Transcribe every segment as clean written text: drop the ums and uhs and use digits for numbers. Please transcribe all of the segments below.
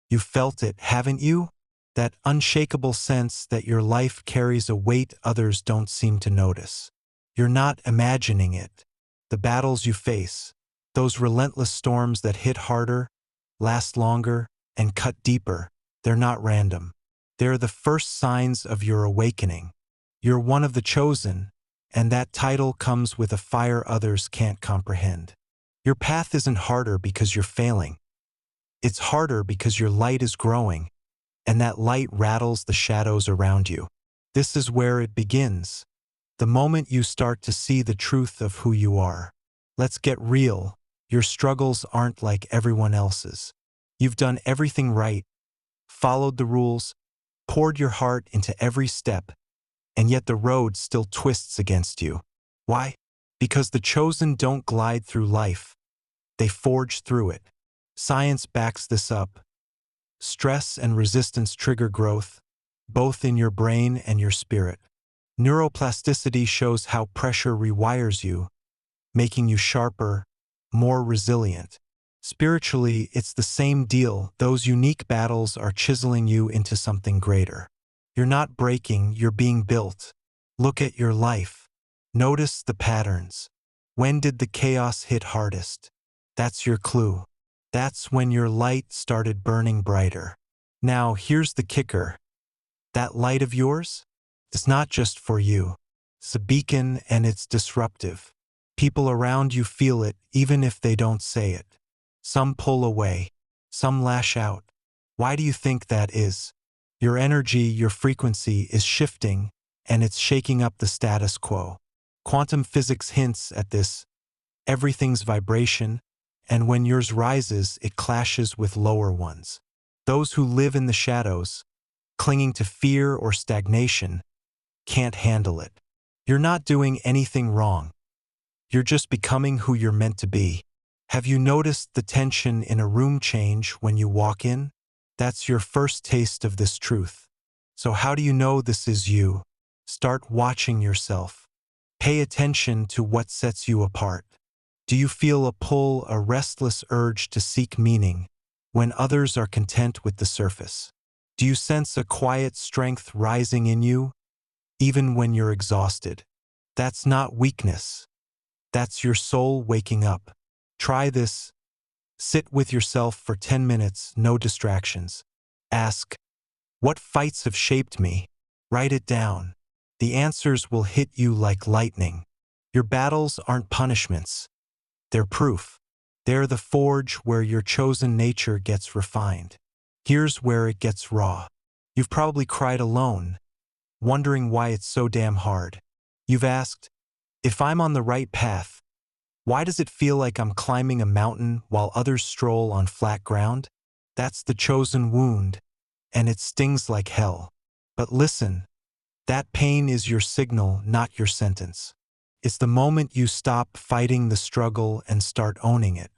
You've felt it, haven't you? That unshakable sense that your life carries a weight others don't seem to notice. You're not imagining it. The battles you face, those relentless storms that hit harder, last longer, and cut deeper, they're not random. They're the first signs of your awakening. You're one of the chosen, and that title comes with a fire others can't comprehend. Your path isn't harder because you're failing. It's harder because your light is growing, and that light rattles the shadows around you. This is where it begins. The moment you start to see the truth of who you are. Let's get real. Your struggles aren't like everyone else's. You've done everything right, followed the rules, poured your heart into every step, and yet the road still twists against you. Why? Because the chosen don't glide through life. They forge through it. Science backs this up. Stress and resistance trigger growth, both in your brain and your spirit. Neuroplasticity shows how pressure rewires you, making you sharper, more resilient. Spiritually, it's the same deal. Those unique battles are chiseling you into something greater. You're not breaking, you're being built. Look at your life. Notice the patterns. When did the chaos hit hardest? That's your clue. That's when your light started burning brighter. Now, here's the kicker. That light of yours? It's not just for you. It's a beacon and it's disruptive. People around you feel it even if they don't say it. Some pull away. Some lash out. Why do you think that is? Your energy, your frequency is shifting, and it's shaking up the status quo. Quantum physics hints at this. Everything's vibration, and when yours rises, it clashes with lower ones. Those who live in the shadows, clinging to fear or stagnation, can't handle it. You're not doing anything wrong. You're just becoming who you're meant to be. Have you noticed the tension in a room change when you walk in? That's your first taste of this truth. So how do you know this is you? Start watching yourself. Pay attention to what sets you apart. Do you feel a pull, a restless urge to seek meaning when others are content with the surface? Do you sense a quiet strength rising in you, even when you're exhausted? That's not weakness. That's your soul waking up. Try this. Sit with yourself for 10 minutes, no distractions. Ask, what fights have shaped me? Write it down. The answers will hit you like lightning. Your battles aren't punishments. They're proof. They're the forge where your chosen nature gets refined. Here's where it gets raw. You've probably cried alone, wondering why it's so damn hard. You've asked, if I'm on the right path, why does it feel like I'm climbing a mountain while others stroll on flat ground? That's the chosen wound, and it stings like hell. But listen, that pain is your signal, not your sentence. It's the moment you stop fighting the struggle and start owning it.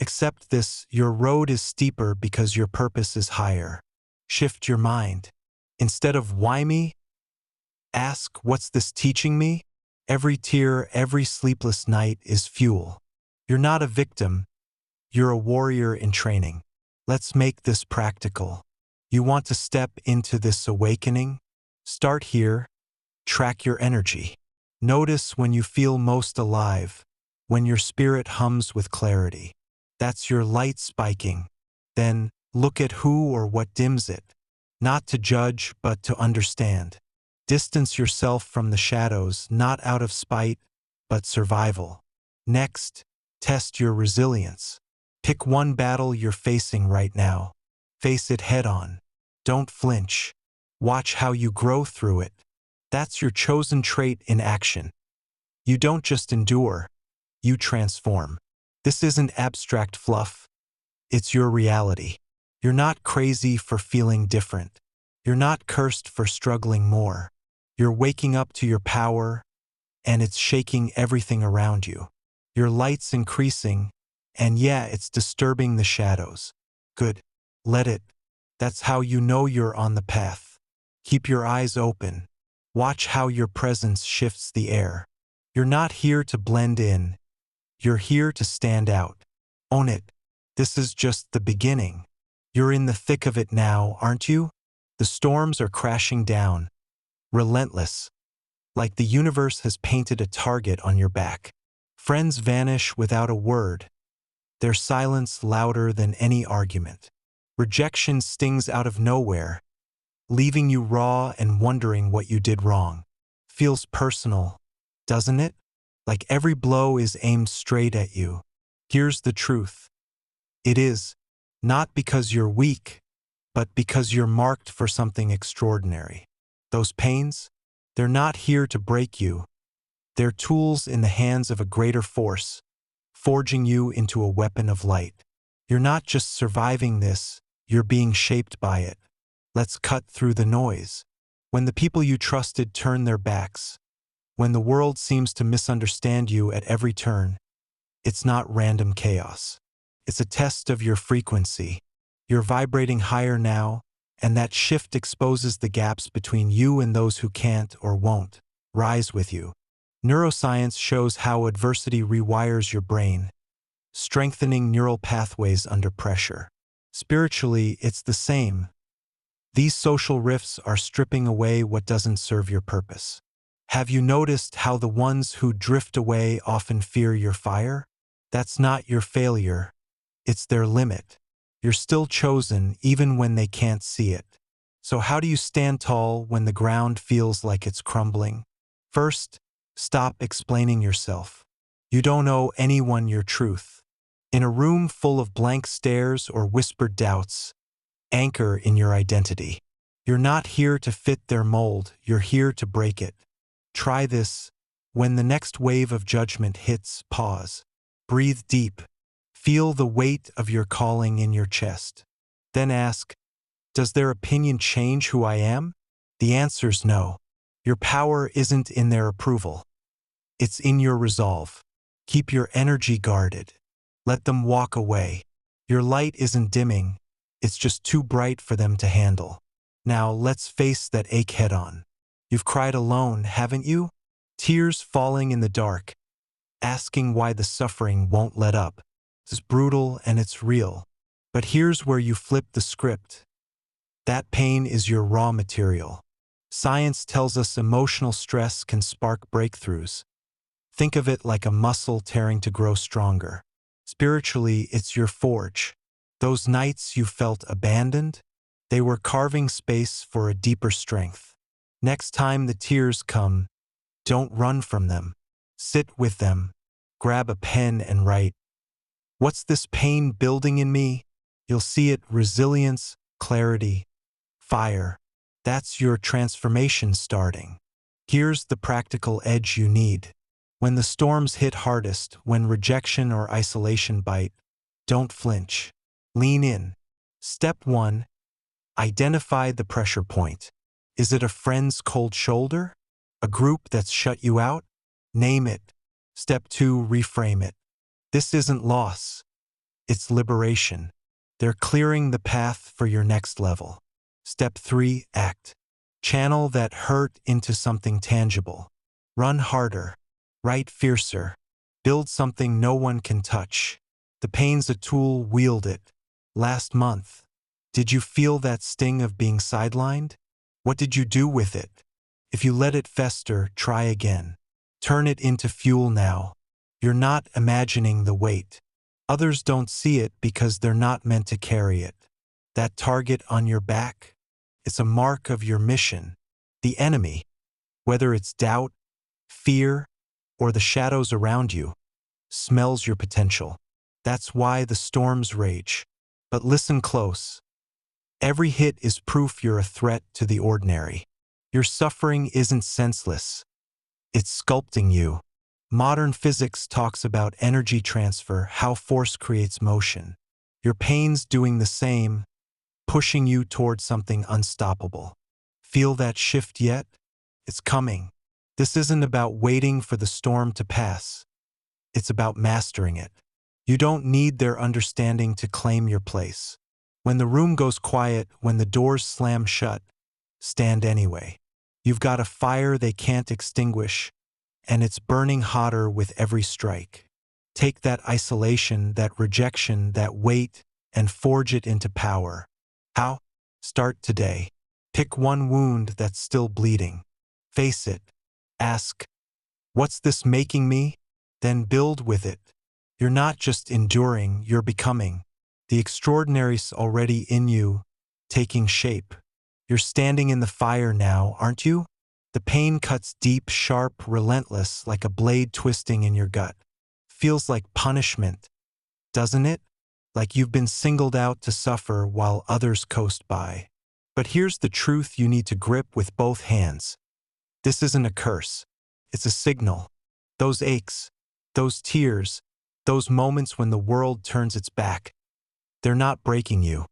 Accept this, your road is steeper because your purpose is higher. Shift your mind. Instead of why me, ask, what's this teaching me? Every tear, every sleepless night is fuel. You're not a victim. You're a warrior in training. Let's make this practical. You want to step into this awakening? Start here. Track your energy. Notice when you feel most alive, when your spirit hums with clarity. That's your light spiking. Then, look at who or what dims it. Not to judge, but to understand. Distance yourself from the shadows, not out of spite, but survival. Next, test your resilience. Pick one battle you're facing right now. Face it head on. Don't flinch. Watch how you grow through it. That's your chosen trait in action. You don't just endure, you transform. This isn't abstract fluff. It's your reality. You're not crazy for feeling different. You're not cursed for struggling more. You're waking up to your power, and it's shaking everything around you. Your light's increasing, and yeah, it's disturbing the shadows. Good. Let it. That's how you know you're on the path. Keep your eyes open. Watch how your presence shifts the air. You're not here to blend in. You're here to stand out. Own it. This is just the beginning. You're in the thick of it now, aren't you? The storms are crashing down, relentless, like the universe has painted a target on your back. Friends vanish without a word, their silence louder than any argument. Rejection stings out of nowhere, leaving you raw and wondering what you did wrong. Feels personal, doesn't it? Like every blow is aimed straight at you. Here's the truth. It is, not because you're weak, but because you're marked for something extraordinary. Those pains, they're not here to break you. They're tools in the hands of a greater force, forging you into a weapon of light. You're not just surviving this, you're being shaped by it. Let's cut through the noise. When the people you trusted turn their backs, when the world seems to misunderstand you at every turn, it's not random chaos. It's a test of your frequency. You're vibrating higher now, and that shift exposes the gaps between you and those who can't or won't rise with you. Neuroscience shows how adversity rewires your brain, strengthening neural pathways under pressure. Spiritually, it's the same. These social rifts are stripping away what doesn't serve your purpose. Have you noticed how the ones who drift away often fear your fire? That's not your failure, it's their limit. You're still chosen even when they can't see it. So how do you stand tall when the ground feels like it's crumbling? First, stop explaining yourself. You don't owe anyone your truth. In a room full of blank stares or whispered doubts, anchor in your identity. You're not here to fit their mold, you're here to break it. Try this. When the next wave of judgment hits, pause. Breathe deep. Feel the weight of your calling in your chest. Then ask, does their opinion change who I am? The answer's no. Your power isn't in their approval. It's in your resolve. Keep your energy guarded. Let them walk away. Your light isn't dimming. It's just too bright for them to handle. Now let's face that ache head on. You've cried alone, haven't you? Tears falling in the dark, asking why the suffering won't let up. It's brutal and it's real. But here's where you flip the script. That pain is your raw material. Science tells us emotional stress can spark breakthroughs. Think of it like a muscle tearing to grow stronger. Spiritually, it's your forge. Those nights you felt abandoned, they were carving space for a deeper strength. Next time the tears come, don't run from them. Sit with them. Grab a pen and write. What's this pain building in me? You'll see it: resilience, clarity, fire. That's your transformation starting. Here's the practical edge you need. When the storms hit hardest, when rejection or isolation bite, don't flinch. Lean in. Step 1. Identify the pressure point. Is it a friend's cold shoulder? A group that's shut you out? Name it. Step 2. Reframe it. This isn't loss. It's liberation. They're clearing the path for your next level. Step 3. Act. Channel that hurt into something tangible. Run harder. Write fiercer. Build something no one can touch. The pain's a tool, wield it. Last month, did you feel that sting of being sidelined? What did you do with it? If you let it fester, try again. Turn it into fuel now. You're not imagining the weight. Others don't see it because they're not meant to carry it. That target on your back, it's a mark of your mission. The enemy, whether it's doubt, fear, or the shadows around you, smells your potential. That's why the storms rage. But listen close. Every hit is proof you're a threat to the ordinary. Your suffering isn't senseless. It's sculpting you. Modern physics talks about energy transfer, how force creates motion. Your pain's doing the same, pushing you towards something unstoppable. Feel that shift yet? It's coming. This isn't about waiting for the storm to pass. It's about mastering it. You don't need their understanding to claim your place. When the room goes quiet, when the doors slam shut, stand anyway. You've got a fire they can't extinguish, and it's burning hotter with every strike. Take that isolation, that rejection, that weight, and forge it into power. How? Start today. Pick one wound that's still bleeding. Face it. Ask, what's this making me? Then build with it. You're not just enduring, you're becoming. The extraordinary's already in you, taking shape. You're standing in the fire now, aren't you? The pain cuts deep, sharp, relentless, like a blade twisting in your gut. Feels like punishment, doesn't it? Like you've been singled out to suffer while others coast by. But here's the truth you need to grip with both hands. This isn't a curse. It's a signal. Those aches, those tears, those moments when the world turns its back, they're not breaking you.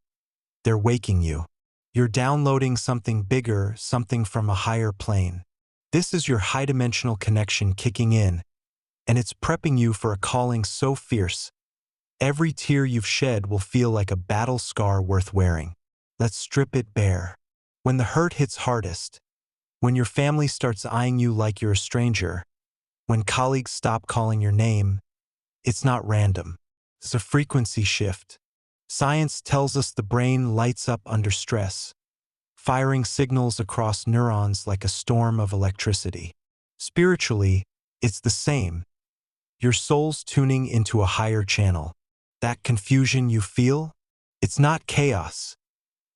They're waking you. You're downloading something bigger, something from a higher plane. This is your high-dimensional connection kicking in, and it's prepping you for a calling so fierce. Every tear you've shed will feel like a battle scar worth wearing. Let's strip it bare. When the hurt hits hardest, when your family starts eyeing you like you're a stranger, when colleagues stop calling your name, it's not random. It's a frequency shift. Science tells us the brain lights up under stress, firing signals across neurons like a storm of electricity. Spiritually, it's the same. Your soul's tuning into a higher channel. That confusion you feel, it's not chaos.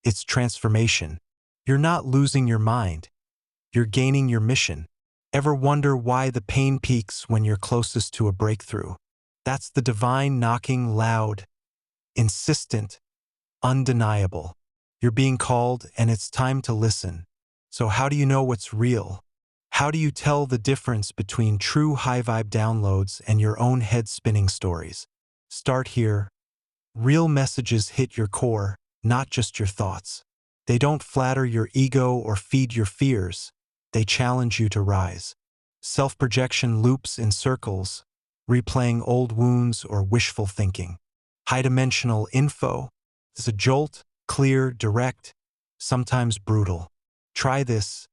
It's transformation. You're not losing your mind. You're gaining your mission. Ever wonder why the pain peaks when you're closest to a breakthrough? That's the divine knocking, loud, insistent, undeniable. You're being called and it's time to listen. So how do you know what's real? How do you tell the difference between true high-vibe downloads and your own head-spinning stories? Start here. Real messages hit your core, not just your thoughts. They don't flatter your ego or feed your fears. They challenge you to rise. Self-projection loops in circles, replaying old wounds or wishful thinking. High-dimensional info is a jolt, clear, direct, sometimes brutal. Try this.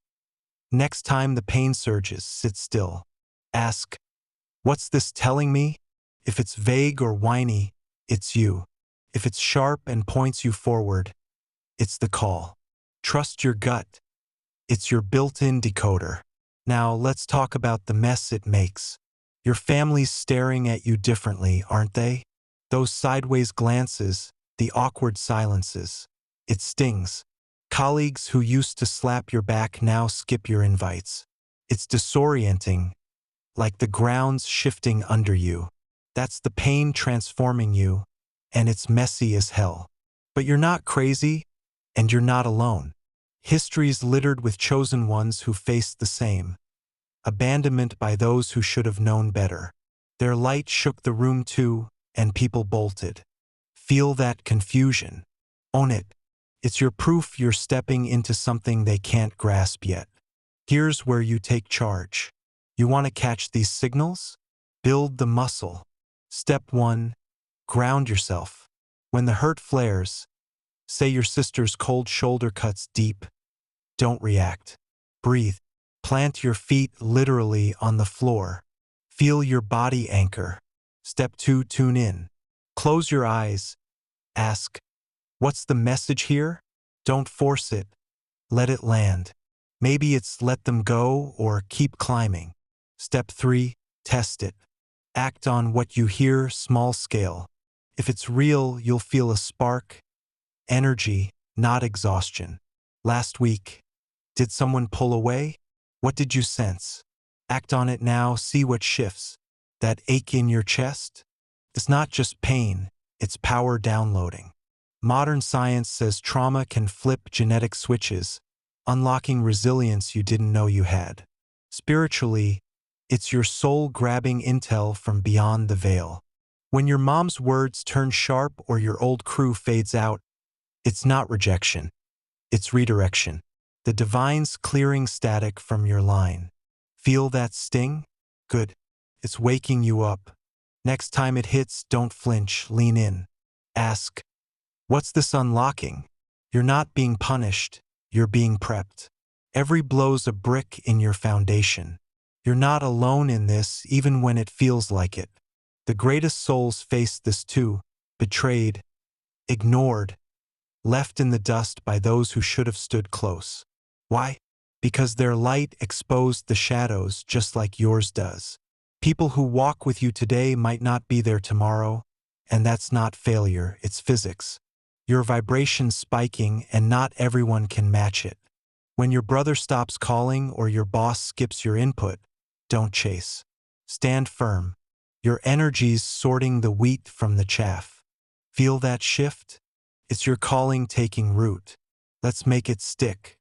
Next time the pain surges, sit still. Ask, what's this telling me? If it's vague or whiny, it's you. If it's sharp and points you forward, it's the call. Trust your gut. It's your built-in decoder. Now let's talk about the mess it makes. Your family's staring at you differently, aren't they? Those sideways glances, the awkward silences. It stings. Colleagues who used to slap your back now skip your invites. It's disorienting, like the ground's shifting under you. That's the pain transforming you, and it's messy as hell. But you're not crazy, and you're not alone. History's littered with chosen ones who faced the same. Abandonment by those who should have known better. Their light shook the room too, and people bolted. Feel that confusion. Own it. It's your proof you're stepping into something they can't grasp yet. Here's where you take charge. You want to catch these signals? Build the muscle. Step 1. Ground yourself. When the hurt flares, say your sister's cold shoulder cuts deep. Don't react. Breathe. Plant your feet literally on the floor. Feel your body anchor. Step 2. Tune in. Close your eyes. Ask, what's the message here? Don't force it. Let it land. Maybe it's let them go or keep climbing. Step 3. Test it. Act on what you hear, small scale. If it's real, you'll feel a spark, energy, not exhaustion. Last week, did someone pull away? What did you sense? Act on it now, see what shifts. That ache in your chest? It's not just pain, it's power downloading. Modern science says trauma can flip genetic switches, unlocking resilience you didn't know you had. Spiritually, it's your soul grabbing intel from beyond the veil. When your mom's words turn sharp or your old crew fades out, it's not rejection, it's redirection. The divine's clearing static from your line. Feel that sting? Good. It's waking you up. Next time it hits, don't flinch, lean in. Ask, what's this unlocking? You're not being punished, you're being prepped. Every blow's a brick in your foundation. You're not alone in this, even when it feels like it. The greatest souls faced this too, betrayed, ignored, left in the dust by those who should have stood close. Why? Because their light exposed the shadows just like yours does. People who walk with you today might not be there tomorrow, and that's not failure, it's physics. Your vibration's spiking and not everyone can match it. When your brother stops calling or your boss skips your input, don't chase. Stand firm. Your energy's sorting the wheat from the chaff. Feel that shift? It's your calling taking root. Let's make it stick.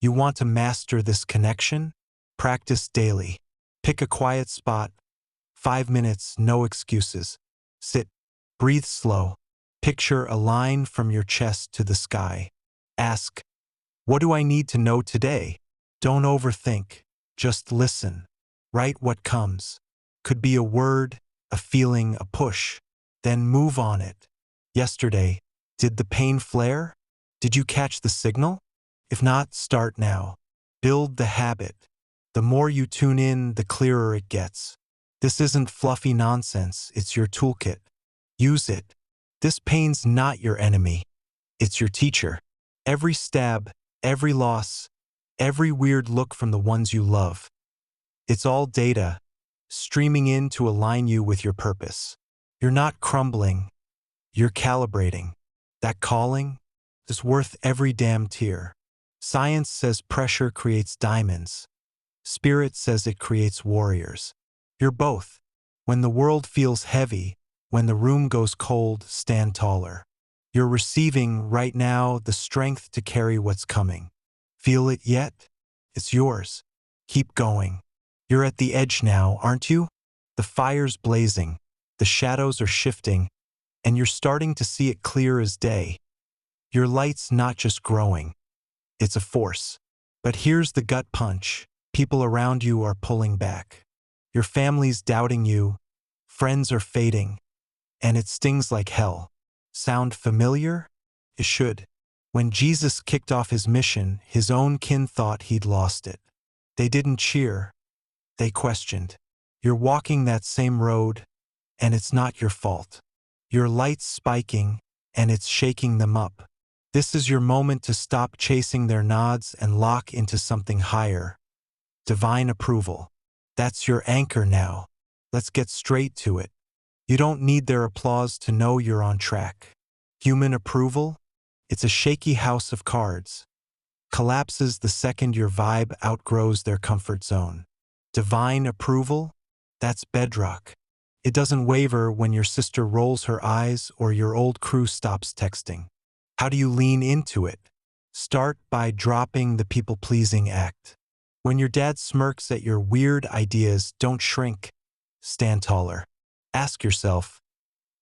You want to master this connection? Practice daily. Pick a quiet spot. 5 minutes, no excuses. Sit. Breathe slow. Picture a line from your chest to the sky. Ask, what do I need to know today? Don't overthink. Just listen. Write what comes. Could be a word, a feeling, a push. Then move on it. Yesterday, did the pain flare? Did you catch the signal? If not, start now. Build the habit. The more you tune in, the clearer it gets. This isn't fluffy nonsense, it's your toolkit. Use it. This pain's not your enemy. It's your teacher. Every stab, every loss, every weird look from the ones you love. It's all data, streaming in to align you with your purpose. You're not crumbling, you're calibrating. That calling is worth every damn tear. Science says pressure creates diamonds. Spirit says it creates warriors. You're both. When the world feels heavy, when the room goes cold, stand taller. You're receiving right now the strength to carry what's coming. Feel it yet? It's yours. Keep going. You're at the edge now, aren't you? The fire's blazing, the shadows are shifting, and you're starting to see it clear as day. Your light's not just growing, it's a force. But here's the gut punch. People around you are pulling back. Your family's doubting you, friends are fading, and it stings like hell. Sound familiar? It should. When Jesus kicked off his mission, his own kin thought he'd lost it. They didn't cheer, they questioned. You're walking that same road, and it's not your fault. Your light's spiking, and it's shaking them up. This is your moment to stop chasing their nods and lock into something higher. Divine approval. That's your anchor now. Let's get straight to it. You don't need their applause to know you're on track. Human approval? It's a shaky house of cards. Collapses the second your vibe outgrows their comfort zone. Divine approval? That's bedrock. It doesn't waver when your sister rolls her eyes or your old crew stops texting. How do you lean into it? Start by dropping the people-pleasing act. When your dad smirks at your weird ideas, don't shrink. Stand taller. Ask yourself,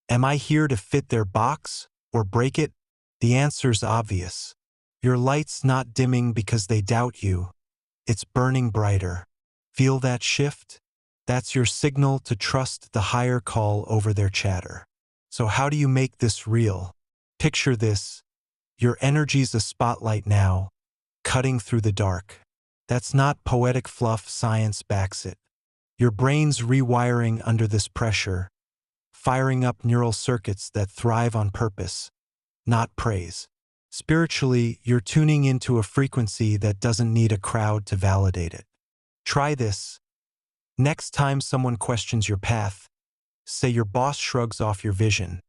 am I here to fit their box or break it? The answer's obvious. Your light's not dimming because they doubt you. It's burning brighter. Feel that shift? That's your signal to trust the higher call over their chatter. So how do you make this real? Picture this. Your energy's a spotlight now, cutting through the dark. That's not poetic fluff, science backs it. Your brain's rewiring under this pressure, firing up neural circuits that thrive on purpose, not praise. Spiritually, you're tuning into a frequency that doesn't need a crowd to validate it. Try this. Next time someone questions your path, say your boss shrugs off your vision.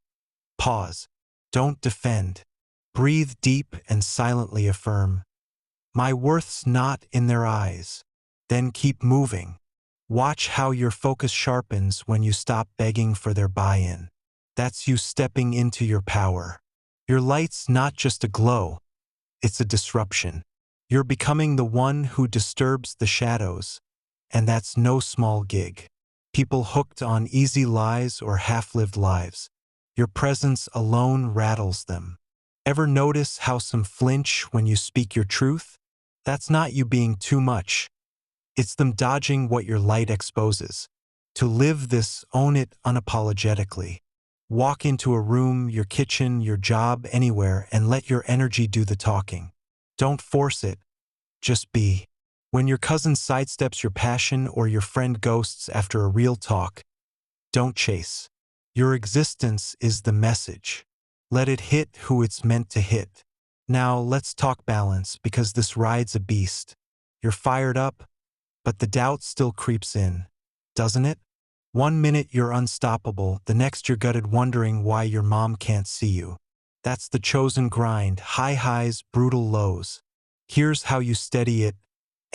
Pause. Don't defend. Breathe deep and silently affirm, my worth's not in their eyes. Then keep moving. Watch how your focus sharpens when you stop begging for their buy-in. That's you stepping into your power. Your light's not just a glow, it's a disruption. You're becoming the one who disturbs the shadows, and that's no small gig. People hooked on easy lies or half-lived lives. Your presence alone rattles them. Ever notice how some flinch when you speak your truth? That's not you being too much. It's them dodging what your light exposes. To live this, own it unapologetically. Walk into a room, your kitchen, your job, anywhere, and let your energy do the talking. Don't force it. Just be. When your cousin sidesteps your passion or your friend ghosts after a real talk, don't chase. Your existence is the message. Let it hit who it's meant to hit. Now let's talk balance, because this ride's a beast. You're fired up, but the doubt still creeps in, doesn't it? One minute you're unstoppable, the next you're gutted wondering why your mom can't see you. That's the chosen grind, high highs, brutal lows. Here's how you steady it: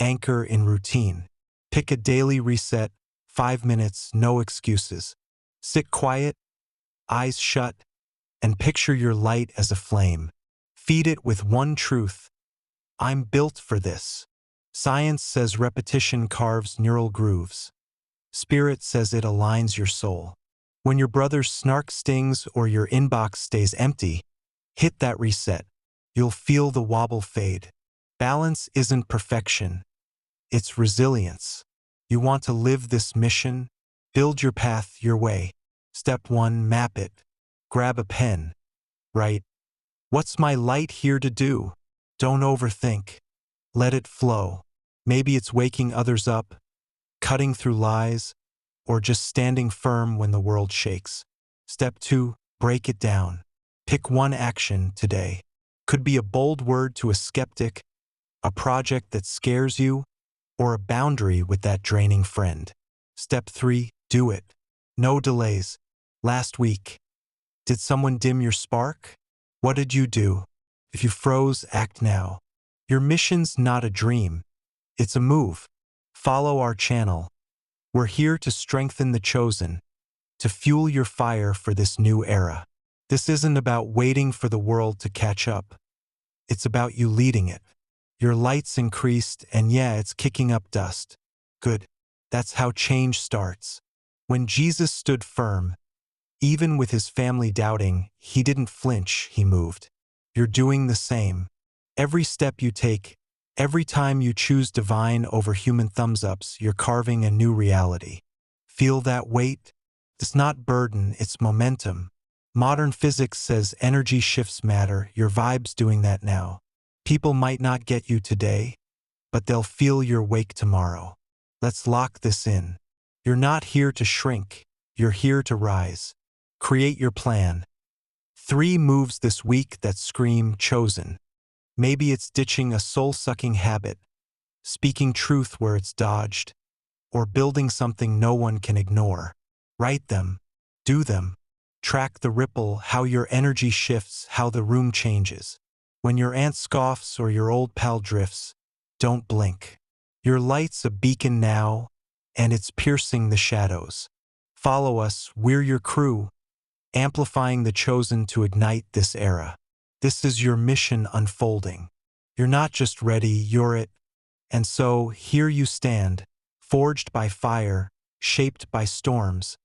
anchor in routine. Pick a daily reset, 5 minutes, no excuses. Sit quiet, eyes shut, and picture your light as a flame. Feed it with one truth: I'm built for this. Science says repetition carves neural grooves. Spirit says it aligns your soul. When your brother's snark stings or your inbox stays empty, hit that reset. You'll feel the wobble fade. Balance isn't perfection, it's resilience. You want to live this mission? Build your path your way. Step 1, map it. Grab a pen. Write, what's my light here to do? Don't overthink. Let it flow. Maybe it's waking others up, cutting through lies, or just standing firm when the world shakes. Step 2, break it down. Pick one action today. Could be a bold word to a skeptic, a project that scares you, or a boundary with that draining friend. Step 3, do it. No delays. Last week, did someone dim your spark? What did you do? If you froze, act now. Your mission's not a dream, it's a move. Follow our channel. We're here to strengthen the chosen, to fuel your fire for this new era. This isn't about waiting for the world to catch up. It's about you leading it. Your light's increased, and yeah, it's kicking up dust. Good. That's how change starts. When Jesus stood firm, even with his family doubting, he didn't flinch, he moved. You're doing the same. Every step you take, every time you choose divine over human thumbs-ups, you're carving a new reality. Feel that weight? It's not burden, it's momentum. Modern physics says energy shifts matter. Your vibe's doing that now. People might not get you today, but they'll feel your wake tomorrow. Let's lock this in. You're not here to shrink, you're here to rise. Create your plan. 3 moves this week that scream chosen. Maybe it's ditching a soul-sucking habit, speaking truth where it's dodged, or building something no one can ignore. Write them. Do them. Track the ripple, how your energy shifts, how the room changes. When your aunt scoffs or your old pal drifts, don't blink. Your light's a beacon now, and it's piercing the shadows. Follow us, we're your crew, amplifying the chosen to ignite this era. This is your mission unfolding. You're not just ready, you're it. And so, here you stand, forged by fire, shaped by storms,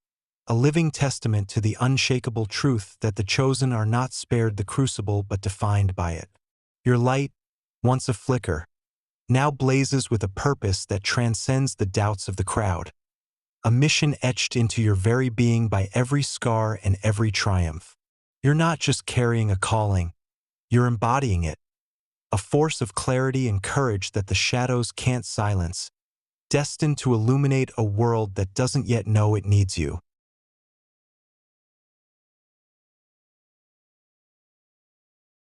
a living testament to the unshakable truth that the chosen are not spared the crucible but defined by it. Your light, once a flicker, now blazes with a purpose that transcends the doubts of the crowd. A mission etched into your very being by every scar and every triumph. You're not just carrying a calling, you're embodying it. A force of clarity and courage that the shadows can't silence, destined to illuminate a world that doesn't yet know it needs you.